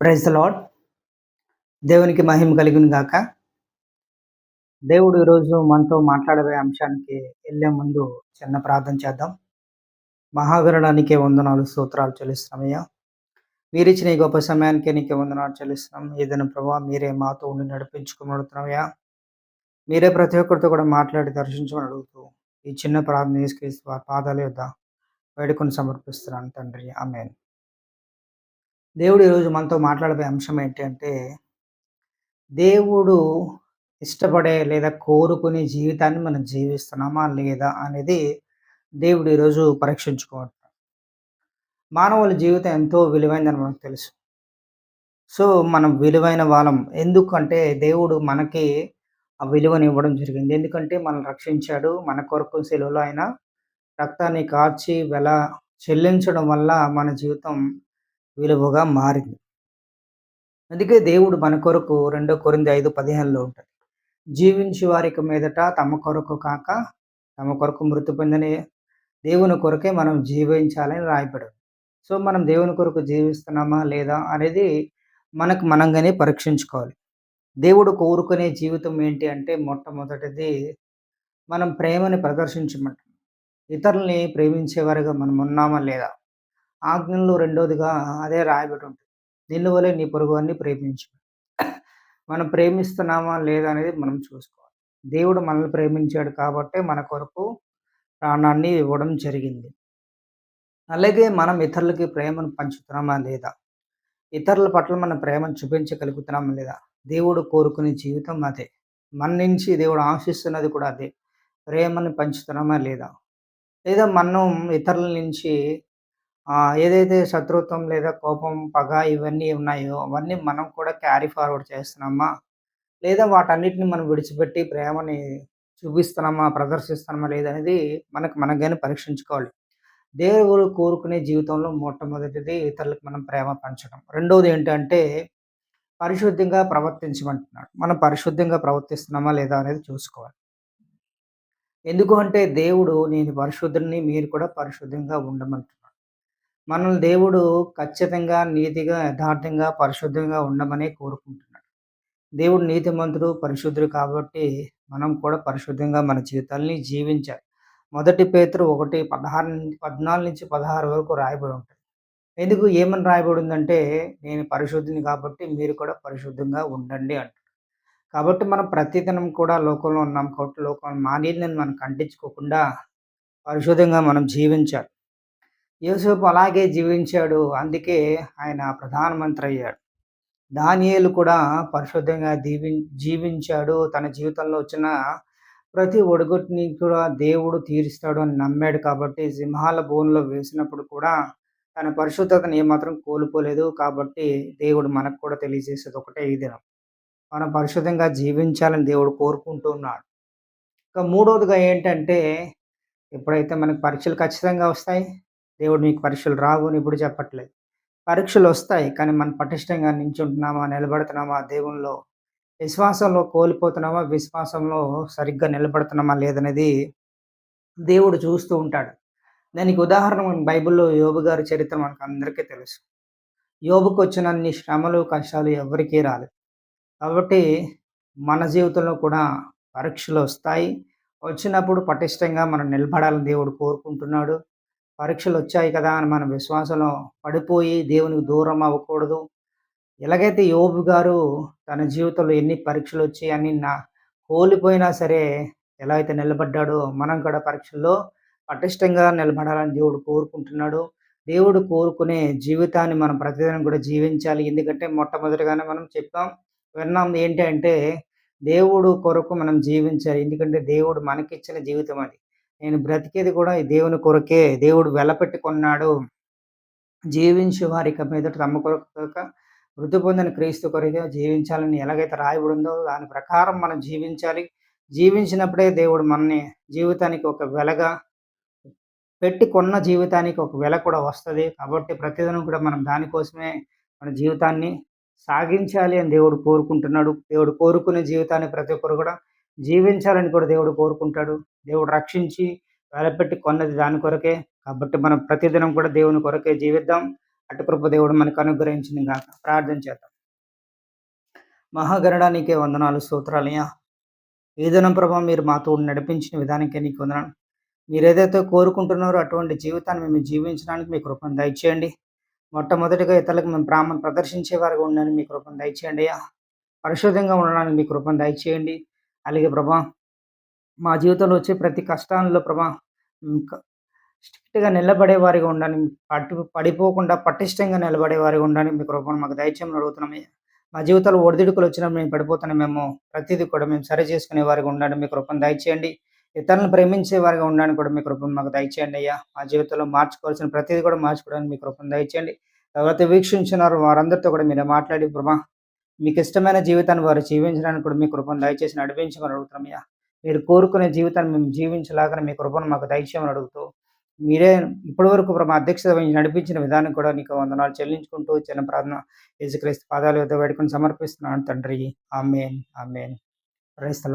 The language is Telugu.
Praise the lord. దేవునికి మహిమ కలుగును గాక. దేవుడు ఈరోజు మనతో మాట్లాడబోయే అంశానికి ఎళ్ళే ముందు చిన్న ప్రార్థన చేద్దాం. మహాగణుడా నీకే వందనాలు, స్తోత్రాలు చెల్లిస్తున్నామయ్యా. మీరిచ్చిన ఈ గొప్ప సమయానికే నీకే వందనాలు చెల్లిస్తున్నాం. ఏదైనా ప్రభావ మీరే మాతో ఉండి నడిపించుకోమని అడుగుతున్నామయ్యా. మీరే ప్రతి ఒక్కరితో కూడా మాట్లాడి దర్శించమని అడుగుతూ, ఈ చిన్న ప్రార్థన యేసుక్రీస్తు వారి పాదాల యొద్ద వేడుకొని సమర్పిస్తున్నాను తండ్రి. ఆమేన్. దేవుడు ఈరోజు మనతో మాట్లాడబోయే అంశం ఏంటి అంటే దేవుడు ఇష్టపడే లేదా కోరుకునే జీవితాన్ని మనం జీవిస్తున్నామా లేదా అనేది దేవుడు ఈరోజు పరీక్షించుకోవాలి. మానవుల జీవితం ఎంతో విలువైందని మనకు తెలుసు. సో, మనం విలువైన వాళ్ళం. ఎందుకంటే దేవుడు మనకి ఆ విలువని ఇవ్వడం జరిగింది. ఎందుకంటే మనల్ని రక్షించాడు. మన కొరకు సిలువలో ఆయన రక్తాన్ని కార్చి చెల్లించడం వల్ల మన జీవితం విలువగా మారింది. అందుకే దేవుడు మన కొరకు 2 కొరింథీ 5:15లో ఉంటది. జీవించు వారిక మీదట తమ కొరకు కాక, తమ కొరకు మృతి పొందని దేవుని కొరకే మనం జీవించాలని రాయబడింది. సో, మనం దేవుని కొరకు జీవిస్తున్నామా లేదా అనేది మనకు మనంగానే పరీక్షించుకోవాలి. దేవుడు కోరుకునే జీవితం ఏంటి అంటే మొట్టమొదటిది మనం ప్రేమని ప్రదర్శించమంటాం. ఇతరుల్ని ప్రేమించేవారుగా మనం ఉన్నామా లేదా? ఆజ్ఞల్లో రెండోదిగా అదే రాయబడి ఉంటుంది. నిన్ను వలె నీ పొరుగువాన్ని ప్రేమించు. మనం ప్రేమిస్తున్నామా లేదా అనేది మనం చూసుకోవాలి. దేవుడు మనల్ని ప్రేమించాడు కాబట్టే మన కొరకు ప్రాణాన్ని ఇవ్వడం జరిగింది. అలాగే మనం ఇతరులకి ప్రేమను పంచుతున్నామా లేదా? ఇతరుల పట్ల మన ప్రేమను చూపించగలుగుతున్నామా లేదా? దేవుడు కోరుకునే జీవితం అదే. మన నుంచి దేవుడు ఆశిస్తున్నది కూడా అదే. ప్రేమను పంచుతున్నామా లేదా? లేదా మనం ఇతరుల నుంచి ఏదైతే శత్రుత్వం లేదా కోపం, పగ ఇవన్నీ ఉన్నాయో అవన్నీ మనం కూడా క్యారీ ఫార్వర్డ్ చేస్తున్నామా? లేదా వాటన్నిటిని మనం విడిచిపెట్టి ప్రేమని చూపిస్తున్నామా, ప్రదర్శిస్తున్నామా లేదనేది మనకు గాని పరీక్షించుకోవాలి. దేవుడు కోరుకునే జీవితంలో మొట్టమొదటిది ఇతరులకు మనం ప్రేమ పంచడం. రెండోది ఏంటంటే పరిశుద్ధంగా ప్రవర్తించమంటున్నాడు. మనం పరిశుద్ధంగా ప్రవర్తిస్తున్నామా లేదా అనేది చూసుకోవాలి. ఎందుకు అంటే దేవుడు నేను పరిశుద్ధుడిని మీరు కూడా పరిశుద్ధంగా ఉండమంటున్నాడు. మనల్ని దేవుడు ఖచ్చితంగా, నీతిగా, యథార్థంగా, పరిశుద్ధంగా ఉండమనే కోరుకుంటున్నాడు. దేవుడు నీతిమంతుడు, పరిశుద్ధుడు కాబట్టి మనం కూడా పరిశుద్ధంగా మన జీవితాల్ని జీవించాలి. మొదటి పేతురు 1:14-16 వరకు రాయబడి ఉంటది. ఎందుకు ఏమని రాయబడి ఉందంటే, నేను పరిశుద్ధిని కాబట్టి మీరు కూడా పరిశుద్ధంగా ఉండండి అంటాడు. కాబట్టి మనం ప్రతిదినం కూడా లోకంలో ఉన్నాం కాబట్టి లోకం మాలిన్యాన్ని మనం కంటించుకోకుండా పరిశుద్ధంగా మనం జీవించాలి. యోసేపు అలాగే జీవించాడు. అందుకే ఆయన ప్రధానమంత్రి అయ్యాడు. దానియేలు కూడా పరిశుద్ధంగా జీవించాడు. తన జీవితంలో వచ్చిన ప్రతి ఒడిగొట్టిని కూడా దేవుడు తీరుస్తాడు అని నమ్మాడు కాబట్టి సింహాల బోనులో వేసినప్పుడు కూడా తన పరిశుద్ధతను ఏమాత్రం కోల్పోలేదు. కాబట్టి దేవుడు మనకు కూడా తెలియజేసేది ఒకటే ఈ దినం. మనం పరిశుద్ధంగా జీవించాలని దేవుడు కోరుకుంటూ ఉన్నాడు. ఇక మూడోదిగా ఏంటంటే ఎప్పుడైతే మనకు పరీక్షలు ఖచ్చితంగా వస్తాయి. దేవుడు నీకు పరీక్షలు రావు అని ఎప్పుడు చెప్పట్లేదు. పరీక్షలొస్తాయి. కానీ మనం పటిష్టంగా నించుంటున్నామా, నిలబడుతున్నామా దేవునిలో, విశ్వాసంలో కోల్పోతున్నామా, విశ్వాసంలో సరిగ్గా నిలబడుతున్నామా లేదనేది దేవుడు చూస్తూ ఉంటాడు. దానికి ఉదాహరణ మన బైబిల్‌లో యోబు గారి చరిత్ర మనకందరికీ తెలుసు. యోబుకొచ్చినన్ని శ్రమలు, కష్టాలు ఎవ్వరికీ రాలేదు. కాబట్టి మన జీవితంలో కూడా పరీక్షలొస్తాయి. వచ్చినప్పుడు పటిష్టంగా మనం నిలబడాలని దేవుడు కోరుకుంటున్నాడు. పరీక్షలొచ్చాయి కదా అని మన విశ్వాసంలో పడిపోయి దేవునికి దూరం అవ్వకూడదు. ఎలాగైతే యోబు గారు తన జీవితంలో ఎన్ని పరీక్షలొచ్చి కోల్పోయినా సరే ఎలా అయితే నిలబడ్డాడో మనం కూడా పరీక్షల్లో పటిష్టంగా నిలబడాలని దేవుడు కోరుకుంటున్నాడు. దేవుడు కోరుకునే జీవితాన్ని మనం ప్రతిదినం కూడా జీవించాలి. ఎందుకంటే మొట్టమొదటిగానే మనం విన్నాం ఏంటి అంటే దేవుడు కొరకు మనం జీవించాలి. ఎందుకంటే దేవుడు మనకిచ్చిన జీవితం అది. నేను బ్రతికేది కూడా ఈ దేవుని కొరకే. దేవుడు వెలపెట్టి కొన్నాడు. జీవించు వారిక మీదట తమ కొరకు కాక మృతి పొందిన క్రీస్తు కొరకే జీవించాలని ఎలాగైతే రాయబడిందో దాని ప్రకారం మనం జీవించాలి. జీవించినప్పుడే దేవుడు మనని జీవితానికి ఒక వెలగా పెట్టి కొన్న జీవితానికి ఒక వెల కూడా వస్తది. కాబట్టి ప్రతిదినం కూడా మనం దానికోసమే మన జీవితాన్ని సాగించాలి అని దేవుడు కోరుకుంటున్నాడు. దేవుడు కోరుకునే జీవితాన్ని ప్రతి ఒక్కరు కూడా జీవించాలని కూడా దేవుడు కోరుకుంటాడు. దేవుడు రక్షించి వెలపెట్టి కొన్నది దాని కొరకే. కాబట్టి మనం ప్రతిదినం కూడా దేవుని కొరకే జీవిద్దాం. అటు కృప దేవుడు మనకు అనుగ్రహించిన గాక. ప్రార్థన చేద్దాం. మహాగరుడా నీకే వందనాలు, స్తోత్రాలయ్యా. ఈ దినం ప్రభా మీరు మాతో నడిపించిన విధానానికే నీకు వందనాలు. మీరేదైతే కోరుకుంటున్నారో అటువంటి జీవితాన్ని మేము జీవించడానికి మీ కృపను దయచేయండి. మొట్టమొదటిగా ఇతరులకు మేము ప్రేమను ప్రదర్శించే వారిగా ఉండడానికి మీ కృపను దయచేయండి అయ్యా. పరిశుద్ధంగా ఉండడానికి మీ కృపను దయచేయండి. అలాగే ప్రభా మా జీవితంలో వచ్చే ప్రతి కష్టాల్లో ప్రభా ఇంకా స్ట్రిక్ట్‌గా నిలబడే వారిగా ఉండడానికి, పడిపోకుండా పటిష్టంగా నిలబడే వారిగా ఉండడానికి మీ కృపను మాకు దయచేయమని అడుగుతున్నామయ్యా. మా జీవితంలో ఒడిదుడుకులు వచ్చినప్పుడు మేము పడిపోతున్నాం, మేము ప్రతీది కూడా మేము సరి చేసుకునే వారిగా ఉండడానికి మీ కృపను దయచేయండి. ఇతరులను ప్రేమించే వారిగా ఉండడానికి కూడా మీ కృపను మాకు దయచేయండి అయ్యా. మా జీవితంలో మార్చుకోవాల్సిన ప్రతీది కూడా మార్చుకోవడానికి మీ కృపను దయచేయండి. ఎవరైతే వీక్షించున్నారో వారందరితో కూడా మీరే మాట్లాడి ప్రభా మీకిష్టమైన జీవితాన్ని వారు జీవించడానికి కూడా మీ కృపను దయచేసి నడిపించమని అడుగుతున్నామయ్యా. మీరు కోరుకునే జీవితాన్ని మేము జీవించలాగానే మీ కృపను మాకు దయచేయమని అడుగుతూ, మీరే ఇప్పటివరకు ప్రభా అధ్యక్షత వహించి నడిపించిన విధానం కూడా నీకు వందనాలు చెల్లించుకుంటూ చిన్న ప్రార్థన యేసుక్రీస్తు పాదాల యొద్ద వేడుకొని సమర్పిస్తున్నాను తండ్రి. ఆమేన్. ఆమేన్. Praise the lord.